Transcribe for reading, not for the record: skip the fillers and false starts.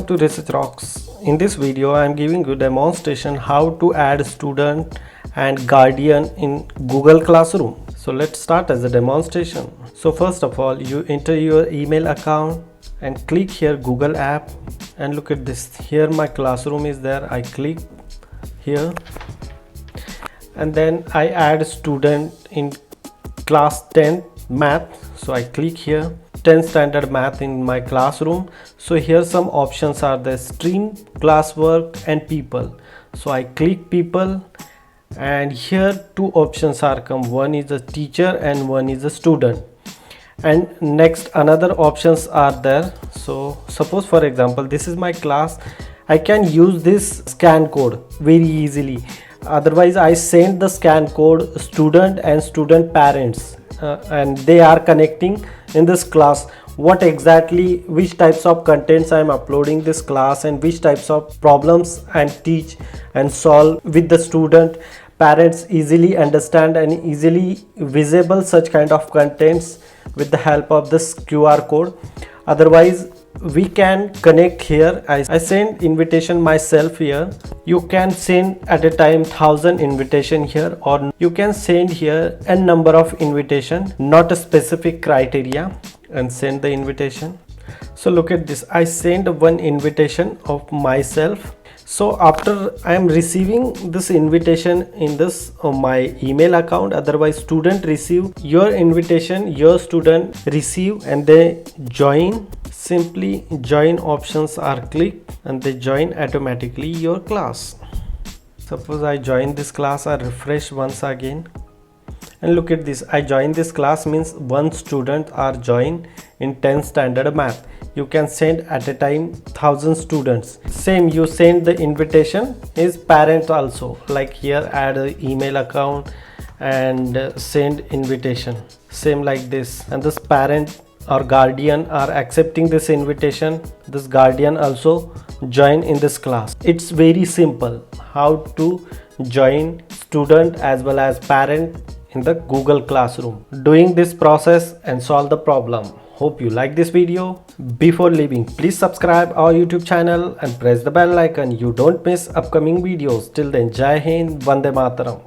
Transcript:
to Research Rocks. In this video I am giving you demonstration how to add student and guardian in Google Classroom. So let's start as a demonstration. So first of all, you enter your email account and click here Google app, and look at this. Here my classroom is there. I click here and then I add student in class 10 math. So I click here 10 standard math in my classroom. So here some options are the stream, classwork and people. So I click people, and here two options are come. One is a teacher and one is a student. And next another options are there. So suppose for example this is my class, I can use this scan code very easily. Otherwise I send the scan code student and student parents, and they are connecting in this class what exactly, which types of contents I am uploading this class, and which types of problems and teach and solve with the student. Parents easily understand and easily visible such kind of contents with the help of this QR code. Otherwise we can connect here. I send invitation myself here. You can send at a time 1000 invitation here, or you can send here n number of invitation, not a specific criteria, and send the invitation. So look at this, I send one invitation of myself. So after I am receiving this invitation in this my email account, otherwise student receive your invitation, your student receive, and they join. Simply join options are clicked and they join automatically your class. Suppose I join this class, I refresh once again, and look at this, I join this class means one student are joined in 10 standard math. You can send at a time 1000 students. Same, you send the invitation is parent also, like here add a email account and send invitation, same like this, and this parent or guardian are accepting this invitation. This guardian also join in this class. It's very simple how to join student as well as parent in the Google Classroom. Doing this process and solve the problem. Hope you like this video. Before leaving, please subscribe our YouTube channel and press the bell icon. You don't miss upcoming videos. Till then, Jai Hind, Vande Mataram.